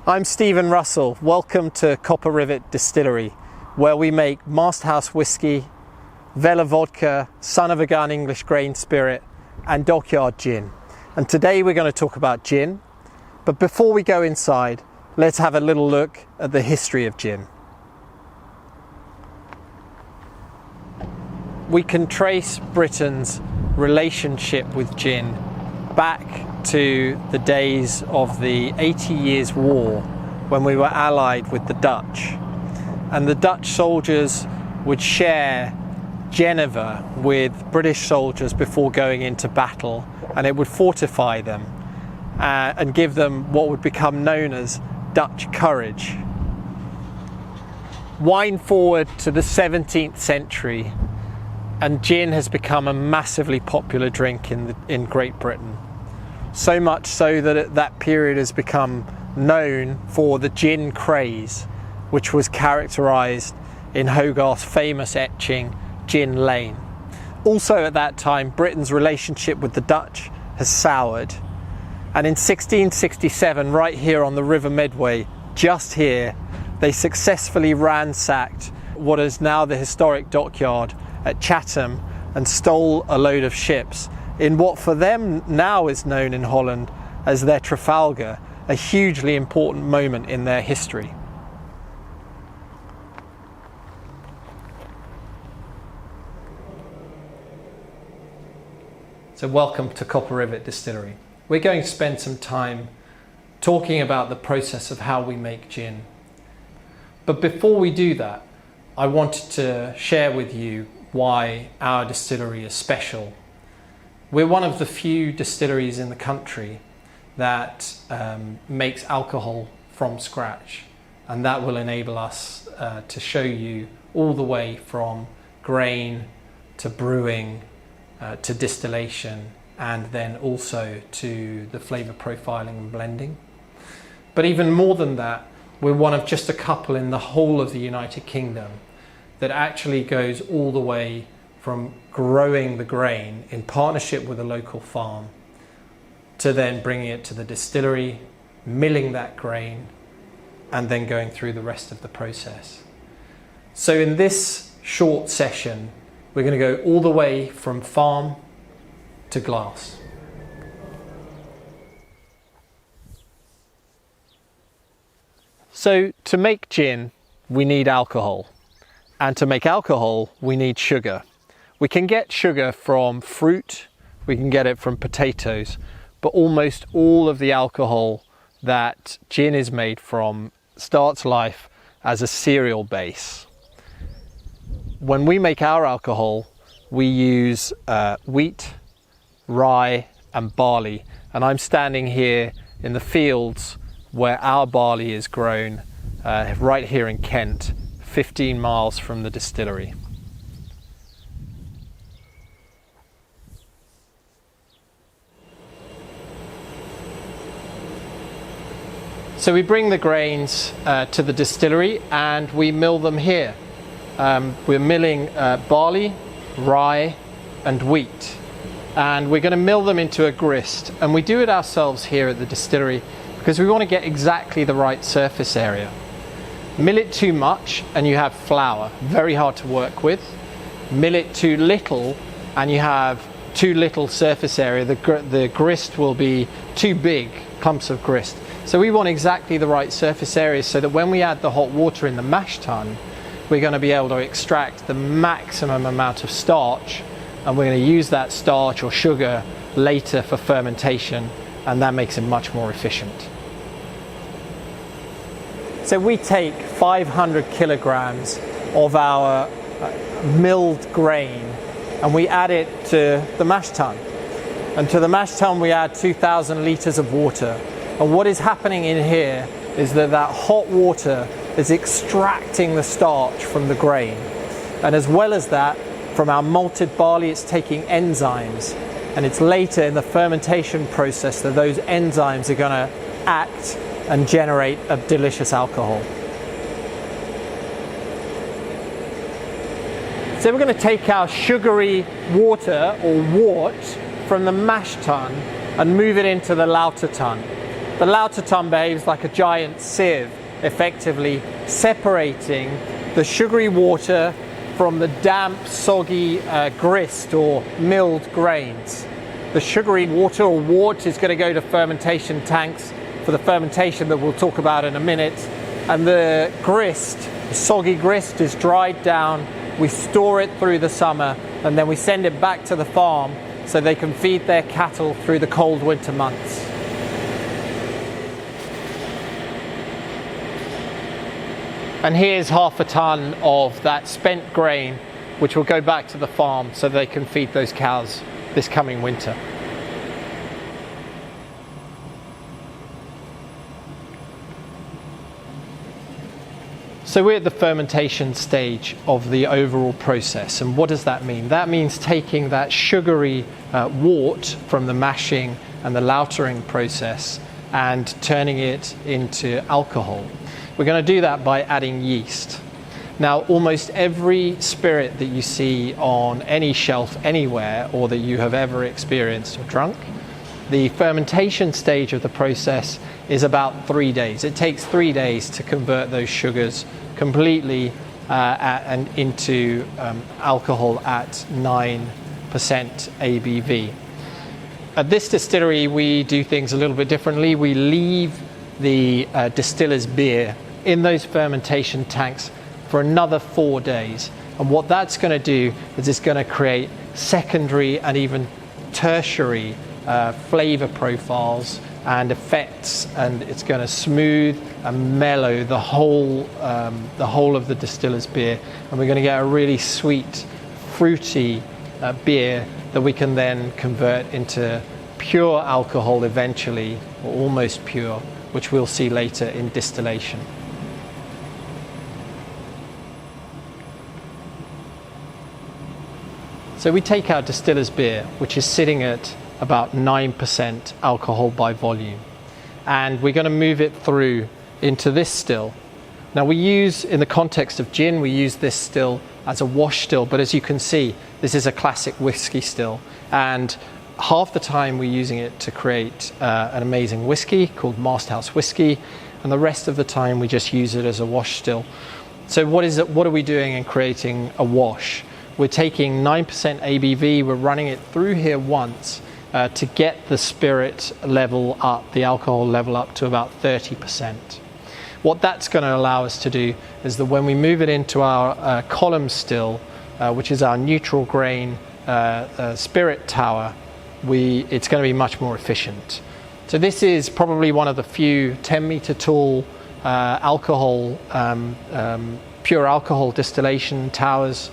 I'm Stephen Russell. Welcome to Copper Rivet Distillery, where we make Masthouse Whiskey, Vela Vodka, Son of a Gun English Grain Spirit, and Dockyard Gin. And today we're going to talk about gin. But before we go inside, let's have a little look at the history of gin. We can trace Britain's relationship with gin back to the days of the 80 Years' War, when we were allied with the Dutch. And the Dutch soldiers would share Geneva with British soldiers before going into battle, and it would fortify them and give them what would become known as Dutch courage. Wind forward to the 17th century, and gin has become a massively popular drink in Great Britain. So much so that at that period has become known for the gin craze, which was characterised in Hogarth's famous etching Gin Lane. Also at that time, Britain's relationship with the Dutch has soured, and in 1667, right here on the River Medway, just here, they successfully ransacked what is now the historic dockyard at Chatham and stole a load of ships in what for them now is known in Holland as their Trafalgar, a hugely important moment in their history. So welcome to Copper Rivet Distillery. We're going to spend some time talking about the process of how we make gin. But before we do that, I wanted to share with you why our distillery is special. We're one of the few distilleries in the country that makes alcohol from scratch, and that will enable us to show you all the way from grain to brewing to distillation, and then also to the flavour profiling and blending. But even more than that, we're one of just a couple in the whole of the United Kingdom that actually goes all the way from growing the grain in partnership with a local farm to then bringing it to the distillery, milling that grain, and then going through the rest of the process. So in this short session, we're going to go all the way from farm to glass. So to make gin, we need alcohol. And to make alcohol, we need sugar. We can get sugar from fruit, we can get it from potatoes, but almost all of the alcohol that gin is made from starts life as a cereal base. When we make our alcohol, we use wheat, rye and barley. And I'm standing here in the fields where our barley is grown, right here in Kent, 15 miles from the distillery. So we bring the grains to the distillery and we mill them here. We're milling barley, rye and wheat, and we're going to mill them into a grist, and we do it ourselves here at the distillery because we want to get exactly the right surface area. Mill it too much and you have flour, very hard to work with. Mill it too little and you have too little surface area. The grist will be too big, clumps of grist. So we want exactly the right surface area so that when we add the hot water in the mash tun, we're going to be able to extract the maximum amount of starch, and we're going to use that starch or sugar later for fermentation, and that makes it much more efficient. So we take 500 kilograms of our milled grain and we add it to the mash tun. And to the mash tun we add 2,000 litres of water. And what is happening in here is that hot water is extracting the starch from the grain. And as well as that, from our malted barley, it's taking enzymes. And it's later in the fermentation process that those enzymes are going to act and generate a delicious alcohol. So we're going to take our sugary water or wort from the mash tun and move it into the lauter tun. The Lauterton behaves like a giant sieve, effectively separating the sugary water from the damp, soggy grist or milled grains. The sugary water or wort is going to go to fermentation tanks for the fermentation that we'll talk about in a minute. And the grist, the soggy grist, is dried down. We store it through the summer and then we send it back to the farm so they can feed their cattle through the cold winter months. And here's half a ton of that spent grain, which will go back to the farm so they can feed those cows this coming winter. So we're at the fermentation stage of the overall process. And what does that mean? That means taking that sugary wort from the mashing and the lautering process and turning it into alcohol. We're going to do that by adding yeast. Now, almost every spirit that you see on any shelf anywhere or that you have ever experienced or drunk, the fermentation stage of the process is about 3 days. It takes 3 days to convert those sugars completely and into alcohol at 9% ABV. At this distillery, we do things a little bit differently. We leave the distiller's beer in those fermentation tanks for another 4 days. And what that's going to do is it's going to create secondary and even tertiary flavor profiles and effects, and it's going to smooth and mellow the whole of the distiller's beer, and we're going to get a really sweet, fruity beer that we can then convert into pure alcohol eventually, or almost pure, which we'll see later in distillation. So we take our distiller's beer, which is sitting at about 9% alcohol by volume, and we're going to move it through into this still. Now we use, in the context of gin, we use this still as a wash still, but as you can see, this is a classic whiskey still, and half the time we're using it to create an amazing whiskey called Masthouse whiskey, and the rest of the time we just use it as a wash still. So what are we doing in creating a wash? We're taking 9% ABV, we're running it through here once to get the spirit level up, the alcohol level up to about 30%. What that's going to allow us to do is that when we move it into our column still, which is our neutral grain spirit tower, it's going to be much more efficient. So this is probably one of the few 10-meter tall pure alcohol distillation towers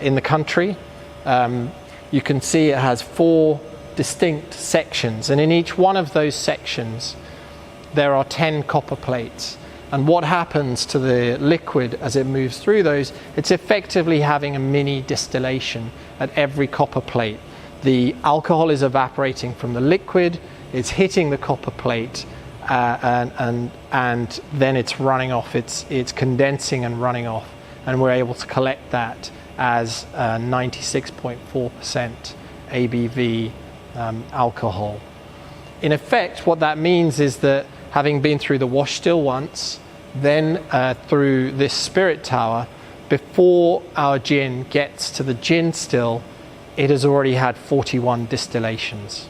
in the country. You can see it has 4 distinct sections, and in each one of those sections there are 10 copper plates, and what happens to the liquid as it moves through those, it's effectively having a mini distillation at every copper plate. The alcohol is evaporating from the liquid, it's hitting the copper plate, and then it's running off, it's condensing and running off, and we're able to collect that as 96.4% ABV alcohol. In effect, what that means is that having been through the wash still once, then through this spirit tower, before our gin gets to the gin still, it has already had 41 distillations.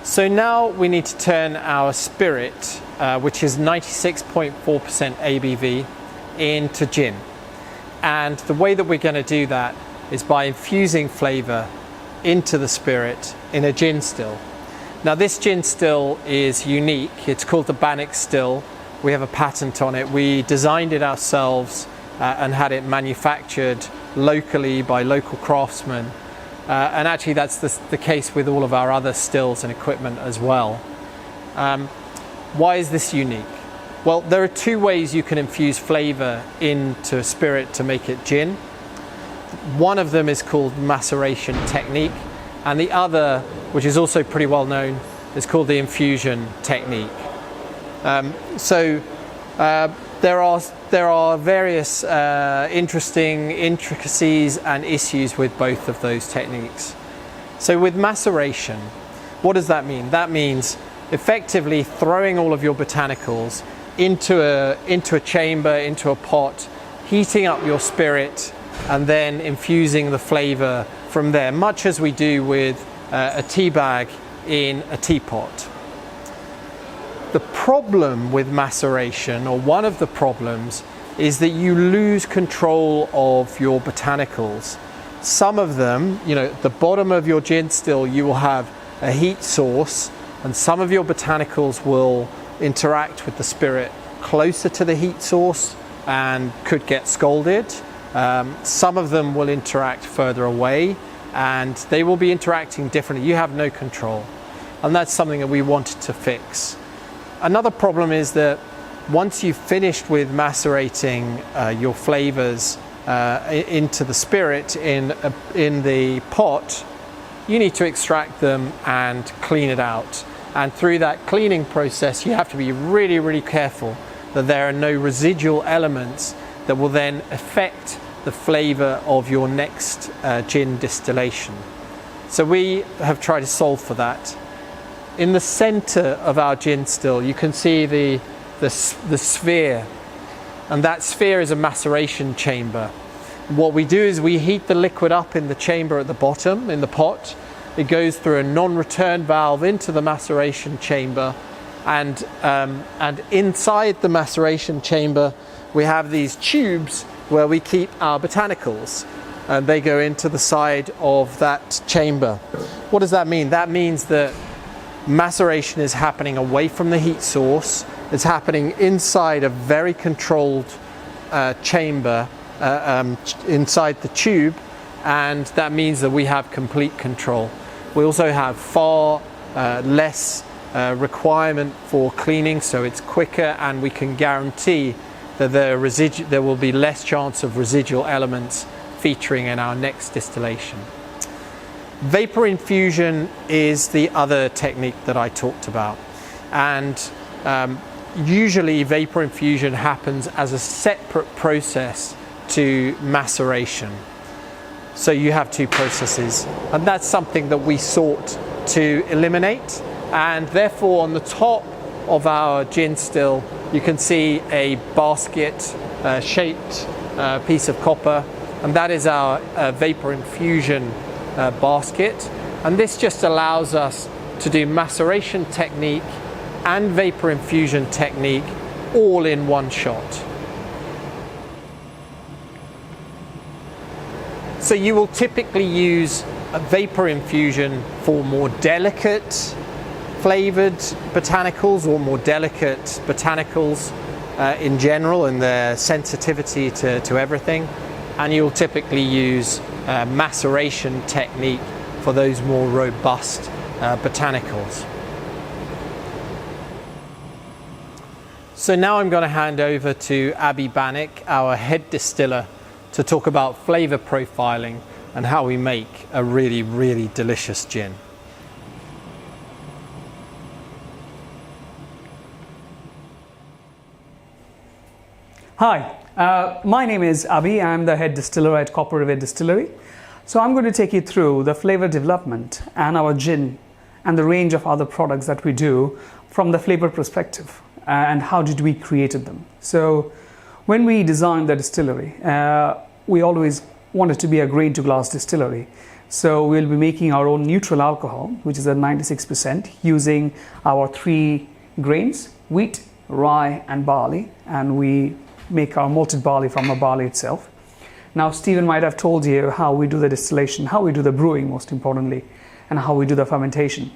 So now we need to turn our spirit, which is 96.4% ABV, into gin. And the way that we're going to do that is by infusing flavour into the spirit in a gin still. Now this gin still is unique. It's called the Bannock still. We have a patent on it. We designed it ourselves and had it manufactured locally by local craftsmen. And actually that's the case with all of our other stills and equipment as well. Why is this unique? Well, there are 2 ways you can infuse flavour into a spirit to make it gin. One of them is called maceration technique, and the other, which is also pretty well known, is called the infusion technique. there are various interesting intricacies and issues with both of those techniques. So with maceration, what does that mean? That means effectively throwing all of your botanicals into a chamber, into a pot, heating up your spirit, and then infusing the flavor from there, much as we do with a tea bag in a teapot. The problem with maceration, or one of the problems, is that you lose control of your botanicals. Some of them, at the bottom of your gin still, you will have a heat source, and some of your botanicals will interact with the spirit closer to the heat source and could get scalded. Some of them will interact further away, and they will be interacting differently. You have no control, and that's something that we wanted to fix. Another problem is that once you've finished with macerating your flavors into the spirit in the pot, you need to extract them and clean it out. And through that cleaning process, you have to be really, really careful that there are no residual elements that will then affect the flavor of your next gin distillation. So we have tried to solve for that. In the center of our gin still, you can see the sphere, and that sphere is a maceration chamber. What we do is we heat the liquid up in the chamber at the bottom, in the pot. It goes through a non-return valve into the maceration chamber, and inside the maceration chamber we have these tubes where we keep our botanicals, and they go into the side of that chamber. What does that mean? That means that maceration is happening away from the heat source. It's happening inside a very controlled chamber inside the tube, and that means that we have complete control. We also have far less requirement for cleaning, so it's quicker, and we can guarantee that there will be less chance of residual elements featuring in our next distillation. Vapor infusion is the other technique that I talked about, and usually vapor infusion happens as a separate process to maceration. So you have two processes, and that's something that we sought to eliminate, and therefore on the top of our gin still you can see a basket shaped piece of copper, and that is our vapor infusion basket, and this just allows us to do maceration technique and vapor infusion technique all in one shot. So you will typically use a vapor infusion for more delicate flavored botanicals, or more delicate botanicals in general in their sensitivity to everything, and you'll typically use maceration technique for those more robust botanicals. So now I'm going to hand over to Abby Bannock, our head distiller, to talk about flavor profiling and how we make a really, really delicious gin. Hi, my name is Abhi. I'm the head distiller at Rivet Distillery. So I'm going to take you through the flavor development and our gin and the range of other products that we do from the flavor perspective, and how did we created them. So when we designed the distillery, we always wanted to be a grain to glass distillery. So we'll be making our own neutral alcohol, which is at 96%, using our 3 grains: wheat, rye and barley, and we make our malted barley from the barley itself. Now Stephen might have told you how we do the distillation, how we do the brewing most importantly, and how we do the fermentation.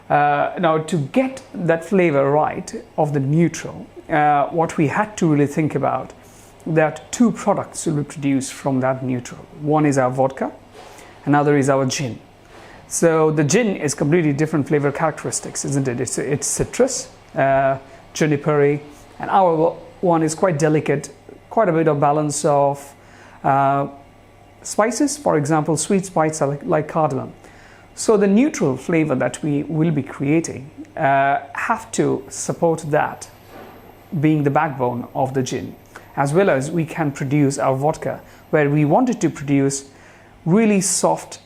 Now to get that flavor right of the neutral, what we had to really think about, that 2 products will be produced from that neutral. One is our vodka, another is our gin. So the gin is completely different flavor characteristics, isn't it? It's citrus, juniper, and our one is quite delicate, quite a bit of balance of spices, for example, sweet spices like cardamom. So the neutral flavor that we will be creating have to support that being the backbone of the gin, as well as we can produce our vodka, where we wanted to produce really soft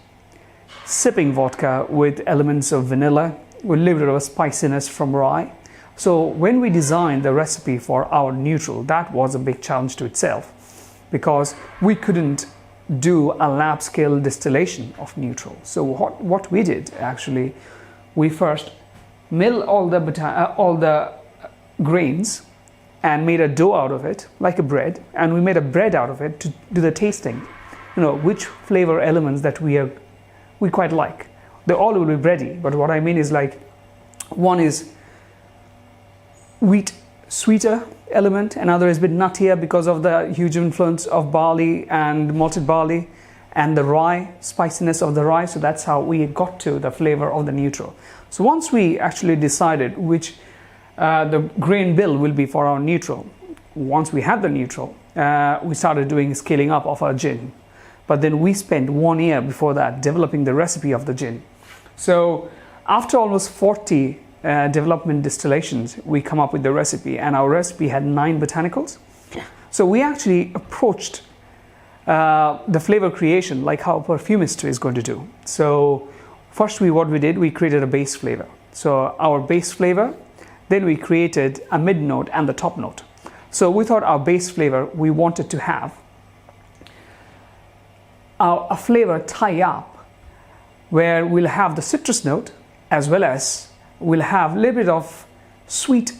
sipping vodka with elements of vanilla, with a little bit of a spiciness from rye. So when we designed the recipe for our neutral, that was a big challenge to itself, because we couldn't do a lab scale distillation of neutral. So what we did actually, we first mill all the grains and made a dough out of it, like a bread, and we made a bread out of it to do the tasting. Which flavor elements that we quite like. They all will be bready, but what I mean is, like, one is wheat sweeter element, another is a bit nuttier because of the huge influence of barley and malted barley, and the rye, spiciness of the rye. So that's how we got to the flavor of the neutral. So once we actually decided which the grain bill will be for our neutral, once we had the neutral, we started doing scaling up of our gin. But then we spent 1 year before that developing the recipe of the gin. So after almost 40 development distillations, we come up with the recipe, and our recipe had 9 botanicals. So we actually approached the flavor creation like how a perfumist is going to do. So first what we did, we created a base flavor. So our base flavor, then we created a mid note and the top note. So we thought our base flavor, we wanted to have a flavor tie up where we'll have the citrus note, as well as we'll have a little bit of sweet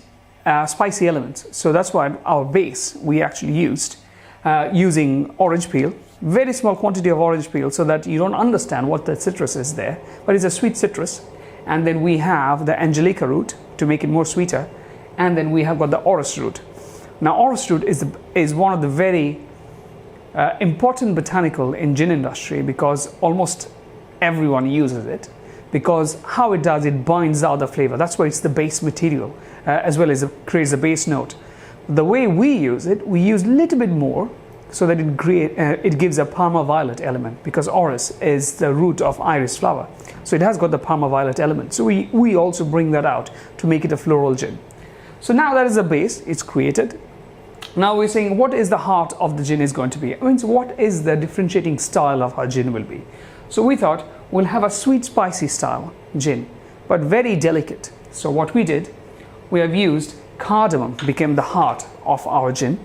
spicy elements. So that's why our base we actually used using orange peel, very small quantity of orange peel, so that you don't understand what the citrus is there, but it's a sweet citrus. And then we have the angelica root to make it more sweeter, and then we have got the orris root. Now orris root is one of the very important botanical in gin industry, because almost everyone uses it, because how it does, it binds out the flavor. That's why it's the base material, as well as it creates a base note. The way we use it, we use a little bit more so that it gives a Parma violet element, because orris is the root of iris flower, so it has got the Parma violet element. So we also bring that out to make it a floral gin. So now that is the base, it's created. Now we're saying what is the heart of the gin is going to be. I mean, so what is the differentiating style of our gin will be. So we thought we'll have a sweet spicy style gin, but very delicate. So what we did, we have used cardamom, became the heart of our gin.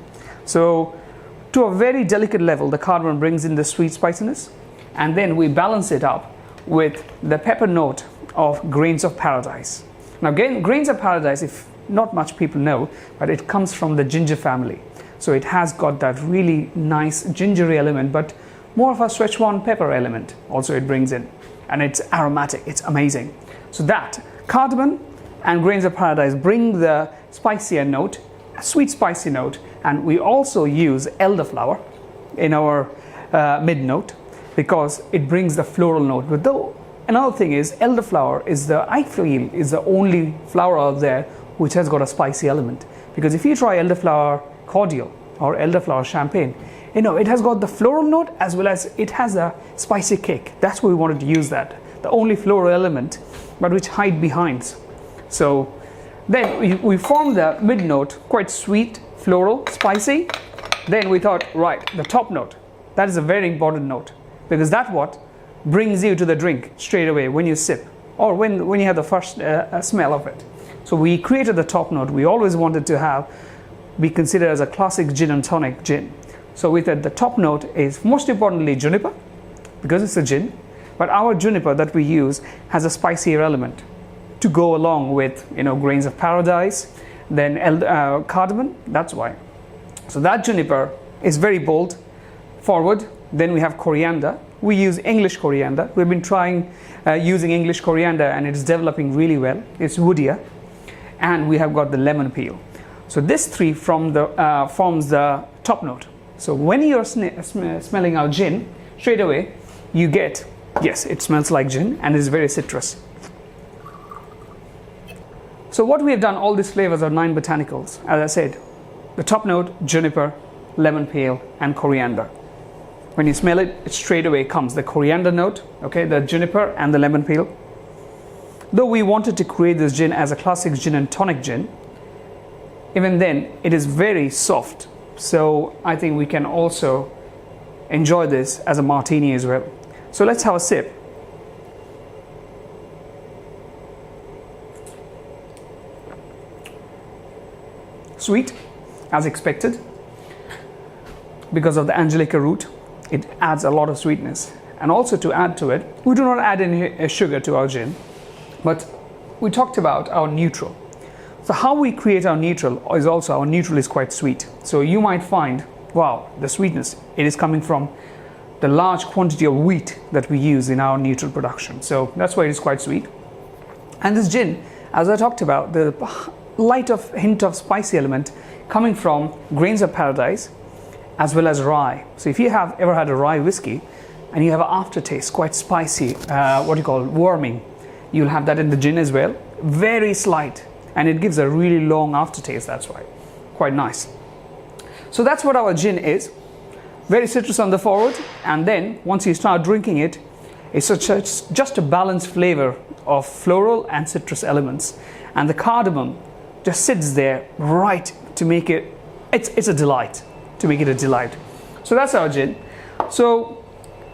So to a very delicate level, the cardamom brings in the sweet spiciness, and then we balance it up with the pepper note of grains of paradise. Now again, grains of paradise, if not much people know, but it comes from the ginger family. So it has got that really nice gingery element, but more of a Szechuan pepper element also it brings in, and it's aromatic, it's amazing. So that cardamom and grains of paradise bring the spicier note, a sweet spicy note, and we also use elderflower in our mid note, because it brings the floral note. But though another thing is, elderflower is I feel is the only flower out there which has got a spicy element, because if you try elderflower cordial or elderflower champagne, it has got the floral note as well as it has a spicy kick. That's why we wanted to use that, the only floral element, but which hide behind. So then we formed the mid note, quite sweet, floral, spicy. Then we thought, right, the top note, that is a very important note, because that's what brings you to the drink straight away when you sip, or when you have the first smell of it. So we created the top note. We always wanted to be considered as a classic gin and tonic gin. So we thought the top note is most importantly juniper, because it's a gin, but our juniper that we use has a spicier element to go along with grains of paradise, then cardamom. That's why. So that juniper is very bold, forward. Then we have coriander. We use English coriander. We've been trying using English coriander, and it's developing really well. It's woodier. And we have got the lemon peel. So this three forms the top note. So when you're smelling our gin, straight away you get, yes, it smells like gin and is very citrus. So what we have done, all these flavors are 9 botanicals. As I said, the top note, juniper, lemon peel, and coriander. When you smell it, it straight away comes the coriander note, okay, the juniper and the lemon peel. Though we wanted to create this gin as a classic gin and tonic gin, even then it is very soft. So I think we can also enjoy this as a martini as well. So let's have a sip. Sweet, as expected. Because of the Angelica root, it adds a lot of sweetness. And also to add to it, we do not add any sugar to our gin, but we talked about our neutral. So how we create our neutral is also, our neutral is quite sweet. So you might find, wow, the sweetness, it is coming from the large quantity of wheat that we use in our neutral production. So that's why it is quite sweet. And this gin, as I talked about, the hint of spicy element coming from grains of paradise as well as rye. So if you have ever had a rye whiskey and you have an aftertaste, quite spicy, warming, you'll have that in the gin as well. Very slight, and it gives a really long aftertaste, that's why. Quite nice. So that's what our gin is. Very citrus on the forward, and then once you start drinking it, it's just a balanced flavor of floral and citrus elements. And the cardamom just sits there right to make it, it's a delight, to make it a delight. So that's our gin. So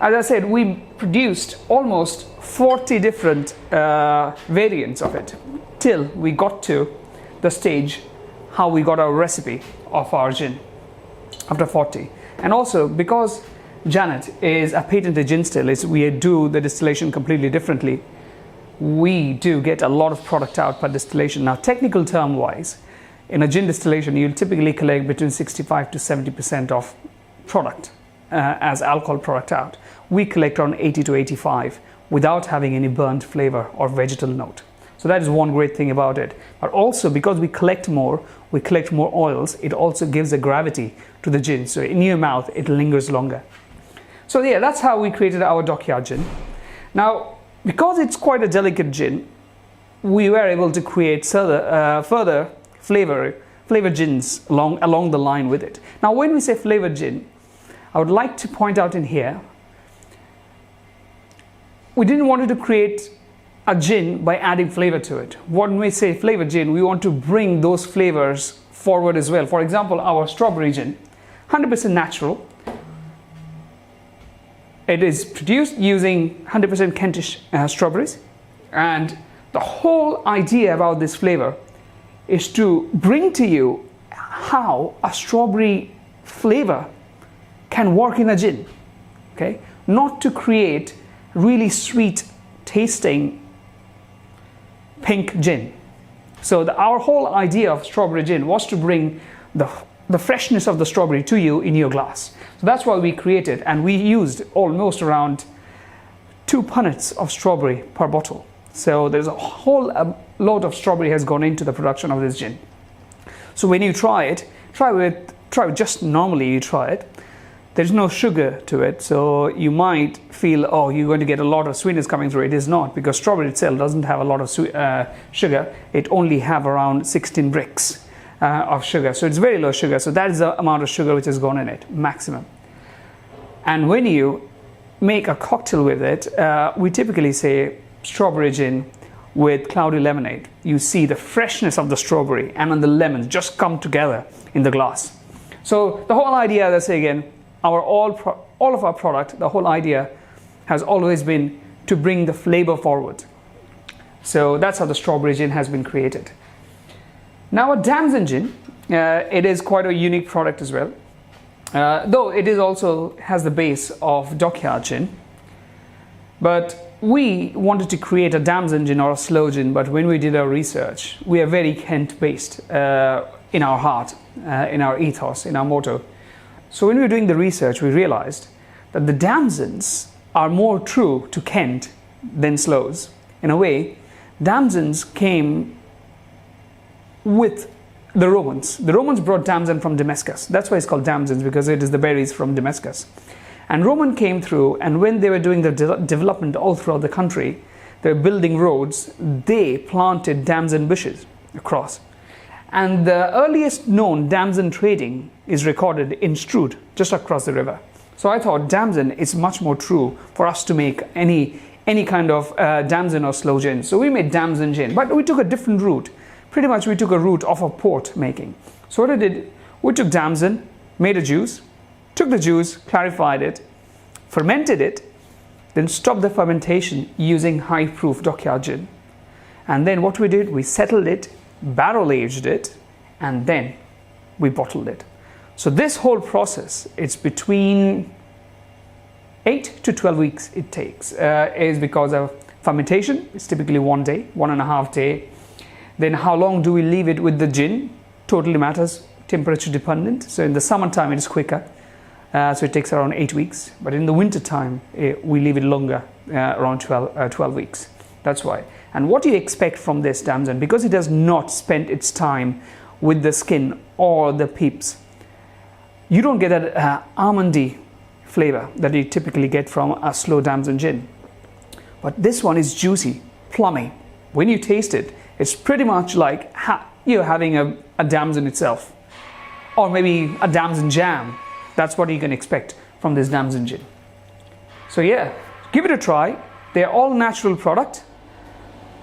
as I said, we produced almost 40 different variants of it till we got to the stage how we got our recipe of our gin after 40. And also because Janet is a patented gin distiller, we do the distillation completely differently. We do get a lot of product out per distillation. Now, technical term wise, in a gin distillation, you'll typically collect between 65 to 70% of product as alcohol product out. We collect around 80 to 85 without having any burnt flavor or vegetal note. So that is one great thing about it. But also because we collect more oils, it also gives a gravity to the gin. So in your mouth, it lingers longer. So yeah, that's how we created our Dockyard gin. Now, because it's quite a delicate gin, we were able to create further flavor gins along the line with it. Now, when we say flavored gin, I would like to point out in here, we didn't want to create a gin by adding flavor to it. When we say flavored gin, we want to bring those flavors forward as well. For example, our strawberry gin, 100% natural. It is produced using 100% Kentish strawberries, and the whole idea about this flavor is to bring to you how a strawberry flavor can work in a gin, okay? Not to create really sweet tasting pink gin. So our whole idea of strawberry gin was to bring the freshness of the strawberry to you in your glass. So that's why we created, and we used almost around 2 punnets of strawberry per bottle. So there's a whole load of strawberry has gone into the production of this gin. So when you try it, try with just normally you try it. There's no sugar to it, so you might feel, oh, you're going to get a lot of sweetness coming through. It is not, because strawberry itself doesn't have a lot of sugar. It only have around 16 bricks of sugar, so it's very low sugar. So that is the amount of sugar which has gone in it, maximum. And when you make a cocktail with it, we typically say strawberry gin with cloudy lemonade. You see the freshness of the strawberry and then the lemons just come together in the glass. So the whole idea, as I say again, all of our product, the whole idea has always been to bring the flavor forward. So that's how the strawberry gin has been created. Now a damson gin, it is quite a unique product as well. Though it is also has the base of Dockyard gin. But we wanted to create a damson gin or a sloe gin, but when we did our research, we are very Kent based in our heart, in our ethos, in our motto. So when we were doing the research, we realized that the damsons are more true to Kent than sloes. In a way, damsons came with the Romans. The Romans brought damson from Damascus. That's why it's called damsons, because it is the berries from Damascus. And Roman came through, and when they were doing the development all throughout the country, they were building roads, they planted damson bushes across. And the earliest known damson trading is recorded in Strood, just across the river. So I thought damson is much more true for us to make any kind of damson or sloe gin. So we made damson gin, but we took a different route. pretty much we took a route of a port making. So what I did, we took damson, made a juice, took the juice, clarified it, fermented it, then stopped the fermentation using high-proof dockyard gin. And then what we did, we settled it, barrel-aged it, and then we bottled it. So this whole process, it's between 8 to 12 weeks it takes, is because of fermentation. It's typically 1 day, 1.5 day. Then how long do we leave it with the gin? Totally matters, temperature dependent. So in the summertime it is quicker, so it takes around 8 weeks. But in the winter time, we leave it longer, around 12 weeks. That's why. And what do you expect from this damson? Because it has not spent its time with the skin or the peeps, you don't get that almondy flavor that you typically get from a slow damson gin. But this one is juicy, plummy. When you taste it, it's pretty much like you're having a damson itself, or maybe a damson jam. That's what you can expect from this damson gin. So yeah, give it a try. They're all natural product.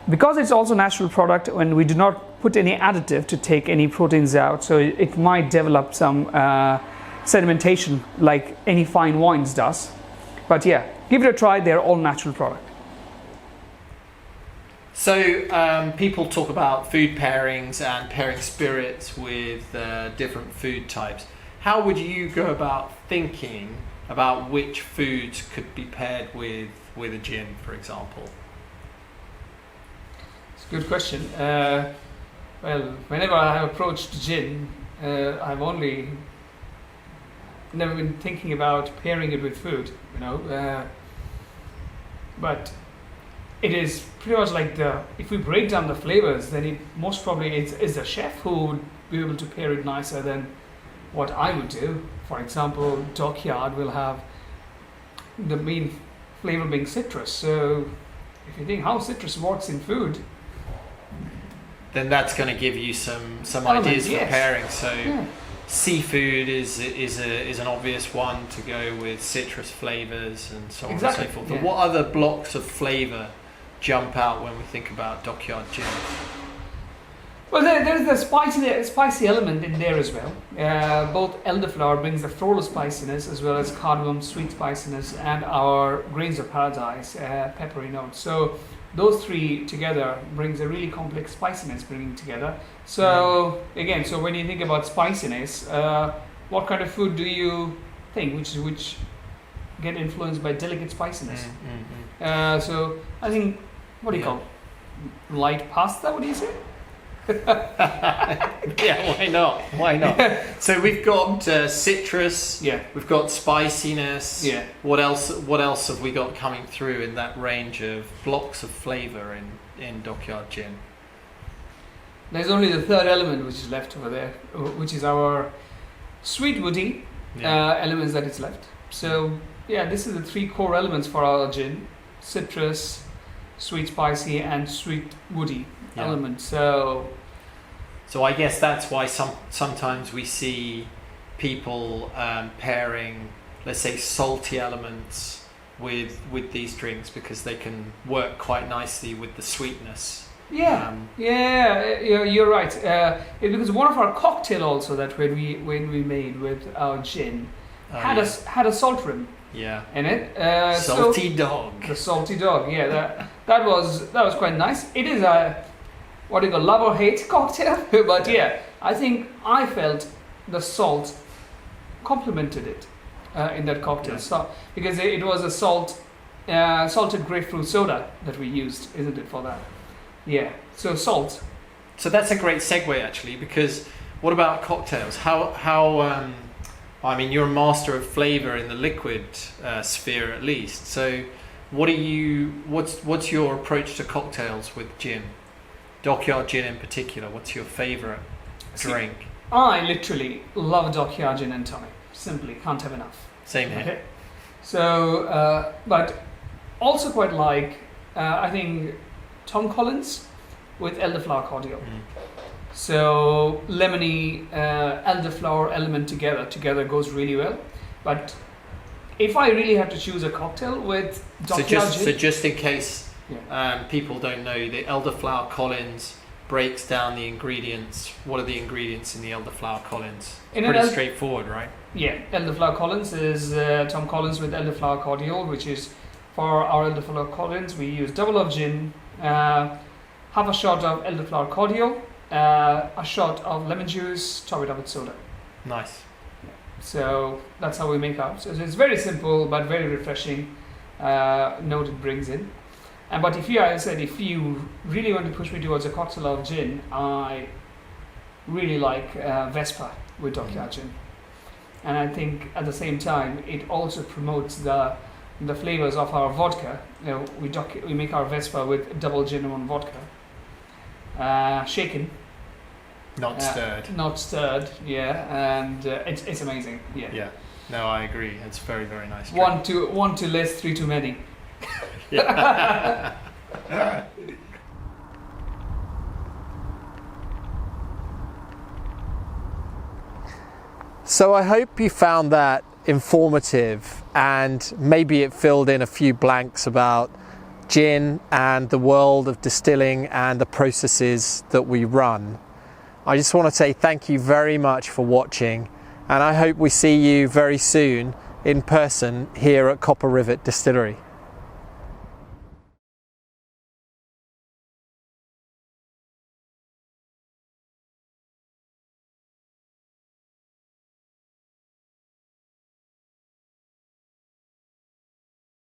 Because it's also natural product, when we do not put any additive to take any proteins out, so it might develop some sedimentation like any fine wines does. But yeah, give it a try. They're all natural product. So people talk about food pairings and pairing spirits with different food types. How would you go about thinking about which foods could be paired with a gin, for example? It's a good question. Well, whenever I have approached gin, I've only never been thinking about pairing it with food, but it is pretty much like if we break down the flavors, then it most probably is the chef who would be able to pair it nicer than what I would do. For example, dockyard will have the main flavor being citrus. So if you think how citrus works in food, then that's going to give you some elements, ideas for yes. pairing. So yeah. seafood is an obvious one to go with citrus flavors and so on Exactly, and so forth. yeah. But what other blocks of flavor jump out when we think about dockyard gin? Well, there's the spicy element in there as well. Both elderflower brings the floral spiciness as well as cardamom, sweet spiciness, and our grains of paradise, peppery notes. So those three together brings a really complex spiciness bringing together. So again, so when you think about spiciness, what kind of food do you think which get influenced by delicate spiciness? So I think, what do you call it? Light pasta? What do you say? Yeah, why not? So we've got citrus, Yeah. we've got spiciness. Yeah. What else have we got coming through in that range of blocks of flavor in dockyard gin? There's only the third element which is left over there, which is our sweet woody elements that is left. So yeah, this is the three core elements for our gin: citrus, sweet spicy, and sweet woody element. So I guess that's why sometimes we see people pairing, let's say, salty elements with these drinks because they can work quite nicely with the sweetness. You're right. Because one of our cocktail also that when we made with our gin had a salt rim. Yeah. In it. Salty dog. The salty dog. Yeah, that was quite nice. It is a what do you call love or hate cocktail, but yeah, I think I felt the salt complemented it in that cocktail. So because it was a salted grapefruit soda that we used, isn't it, for that? Yeah. So salt. So that's a great segue actually, because what about cocktails? How I mean, you're a master of flavor in the liquid sphere at least. So what's your approach to cocktails with gin? Dockyard gin in particular, what's your favorite drink? I literally love dockyard gin and tonic. Simply can't have enough. Same here. Okay. So, but also quite like, I think, Tom Collins with elderflower cordial. So lemony elderflower element together goes really well. But if I really have to choose a cocktail with dockyard gin, so just in case people don't know, the elderflower Collins breaks down the ingredients. What are the ingredients in the Elderflower Collins? In Pretty straightforward, right? Yeah, Elderflower Collins is Tom Collins with Elderflower Cordial, which is for our Elderflower Collins. We use double of gin, half a shot of Elderflower Cordial, a shot of lemon juice, top it up with soda. Nice. So that's how we make our. So it's very simple but very refreshing note it brings in. But if you really want to push me towards a cocktail of gin, I really like Vespa with Dockyard gin, and I think at the same time it also promotes the flavors of our vodka. We make our Vespa with double gin and vodka, shaken, not stirred. Not stirred, yeah, and it's amazing. Yeah. Yeah. No, I agree. It's very, very nice. One too less, three too many. Yeah. So I hope you found that informative, and maybe it filled in a few blanks about gin and the world of distilling and the processes that we run. I just want to say thank you very much for watching, and I hope we see you very soon in person here at Copper Rivet Distillery.